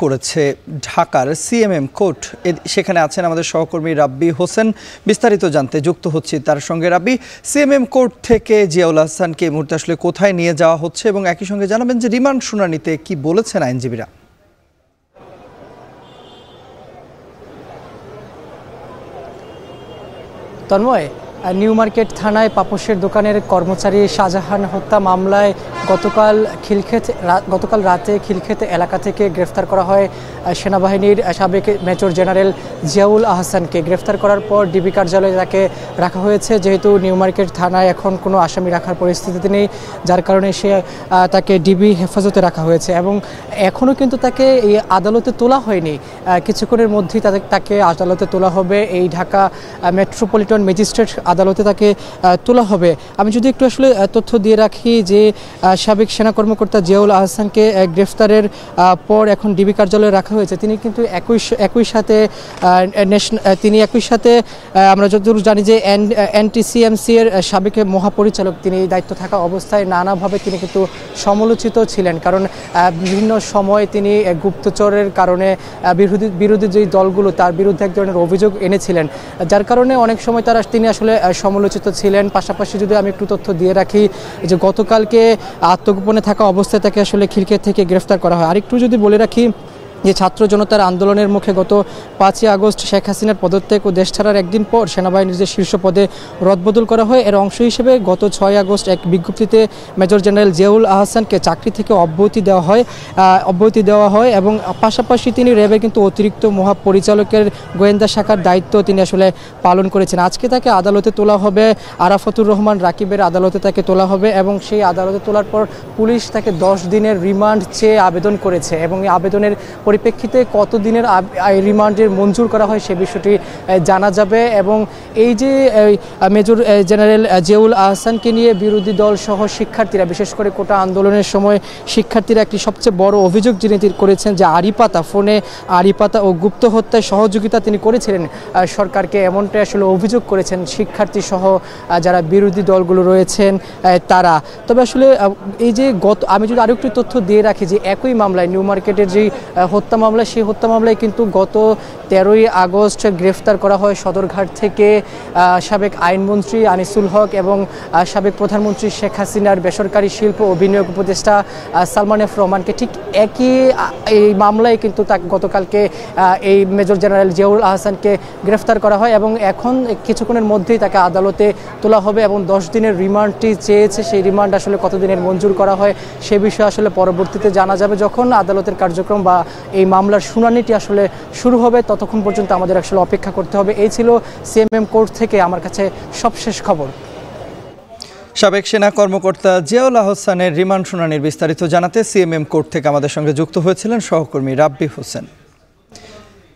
করেছে ঢাকার CMM court. সেখানে আছেন আমাদের সহকর্মী রাব্বি হোসেন, বিস্তারিত জানতে যুক্ত হচ্ছি তার সঙ্গে। রাব্বি, সিএমএম কোর্ট থেকে জিয়াউল আহসানকে এই মুহূর্তে আসলে কোথায় নিয়ে যাওয়া হচ্ছে এবং একই সঙ্গে জানাবেন যে রিমান্ড শুনানিতে কি বলেছেন আইনজীবীরা? তন্ময়, নিউ মার্কেট থানায় পাপোশের দোকানের কর্মচারী শাহজাহান হত্যা মামলায় গতকাল রাতে খিলক্ষেত এলাকা থেকে গ্রেফতার করা হয় সেনাবাহিনীর সাবেক মেজর জেনারেল জিয়াউল আহসানকে। গ্রেফতার করার পর ডিবি কার্যালয়ে তাকে রাখা হয়েছে, যেহেতু নিউ মার্কেট থানায় এখন কোনো আসামি রাখার পরিস্থিতিতে নেই, যার কারণে তাকে ডিবি হেফাজতে রাখা হয়েছে এবং এখনও কিন্তু তাকে এই আদালতে তোলা হয়নি। কিছুক্ষণের মধ্যেই তাকে আদালতে তোলা হবে, এই ঢাকা মেট্রোপলিটন ম্যাজিস্ট্রেট আদালতে তাকে তোলা হবে। আমি যদি একটু আসলে তথ্য দিয়ে রাখি যে সাবেক সেনা কর্মকর্তা জিয়াউল আহসানকে গ্রেফতারের পর এখন ডিবি কার্যালয়ে রাখা হয়েছে। তিনি কিন্তু একই সাথে আমরা যতদূর জানি যে এনটিসিএমসি এর সাবেক মহাপরিচালক, তিনি এই দায়িত্ব থাকা অবস্থায় নানাভাবে তিনি কিন্তু সমালোচিত ছিলেন, কারণ বিভিন্ন সময় তিনি গুপ্তচরের কারণে বিরোধী যে দলগুলো তার বিরুদ্ধে এক ধরনের অভিযোগ এনেছিলেন, যার কারণে অনেক সময় তিনি আসলে সমালোচিত ছিলেন। পাশাপাশি যদি আমি একটু তথ্য দিয়ে রাখি যে গতকালকে আত্মগোপনে থাকা অবস্থায় তাকে আসলে খিলক্ষেত থেকে গ্রেফতার করা হয়। আরেকটু যদি বলে রাখি যে ছাত্র জনতার আন্দোলনের মুখে গত 5ই আগস্ট শেখ হাসিনার পদত্যাগ ও দেশ ছাড়ার একদিন পর সেনাবাহিনীর যে শীর্ষ পদে রদবদল করা হয়, এর অংশ হিসেবে গত 6 আগস্ট এক বিজ্ঞপ্তিতে মেজর জেনারেল জিয়াউল আহসানকে চাকরি থেকে অব্যাহতি দেওয়া হয় এবং পাশাপাশি তিনি র্যাবের কিন্তু অতিরিক্ত মহাপরিচালকের গোয়েন্দা শাখার দায়িত্ব তিনি আসলে পালন করেছেন। আজকে তাকে আদালতে তোলা হবে, আরাফাতুর রহমান রাকিবের আদালতে তাকে তোলা হবে এবং সেই আদালতে তোলার পর পুলিশ তাকে 10 দিনের রিমান্ড চেয়ে আবেদন করেছে এবং এই আবেদনের পরিপ্রেক্ষিতে কত দিনের রিমান্ডের মঞ্জুর করা হয় সে বিষয়টি জানা যাবে। এবং এই যে মেজর জেনারেল জিয়াউল আহসানকে নিয়ে বিরোধী দল সহ শিক্ষার্থীরা, বিশেষ করে কোটা আন্দোলনের সময় শিক্ষার্থীরা একটি সবচেয়ে বড় অভিযোগ যিনি করেছেন যে ফোনে আড়িপাতা ও গুপ্ত হত্যায় সহযোগিতা তিনি করেছিলেন সরকারকে, এমনটাই আসলে অভিযোগ করেছেন শিক্ষার্থী সহ যারা বিরোধী দলগুলো রয়েছেন তারা। তবে আসলে এই যে আমি যদি আরেকটু তথ্য দিয়ে রাখি যে একই মামলায় নিউ মার্কেটের যেই হত্যা মামলা, সেই হত্যা মামলায় কিন্তু গত 13ই আগস্ট গ্রেফতার করা হয় সদরঘাট থেকে সাবেক আইনমন্ত্রী আনিসুল হক এবং সাবেক প্রধানমন্ত্রী শেখ হাসিনার বেসরকারি শিল্প ও বিনিয়োগ উপদেষ্টা সালমান এফ রহমানকে। ঠিক একই এই মামলায় কিন্তু গতকালকে এই মেজর জেনারেল জিয়াউল আহসানকে গ্রেফতার করা হয় এবং এখন কিছুক্ষণের মধ্যেই তাকে আদালতে তোলা হবে এবং 10 দিনের রিমান্ডটি চেয়েছে। সেই রিমান্ড আসলে কতদিনের মঞ্জুর করা হয় সে বিষয়ে আসলে পরবর্তীতে জানা যাবে, যখন আদালতের কার্যক্রম বা এই মামলার শুনানিটি আসলে শুরু হবে। ততক্ষণ পর্যন্ত আমাদের আসলে অপেক্ষা করতে হবে। এই ছিল সিএমএম কোর্ট থেকে আমার কাছে সবশেষ খবর। সাবেক সেনা কর্মকর্তা জিয়াউল আহসানের রিমান্ড শুনানির বিস্তারিত জানাতে সিএমএম কোর্ট থেকে আমাদের সঙ্গে যুক্ত হয়েছিলেন সহকর্মী রাব্বি হোসেন।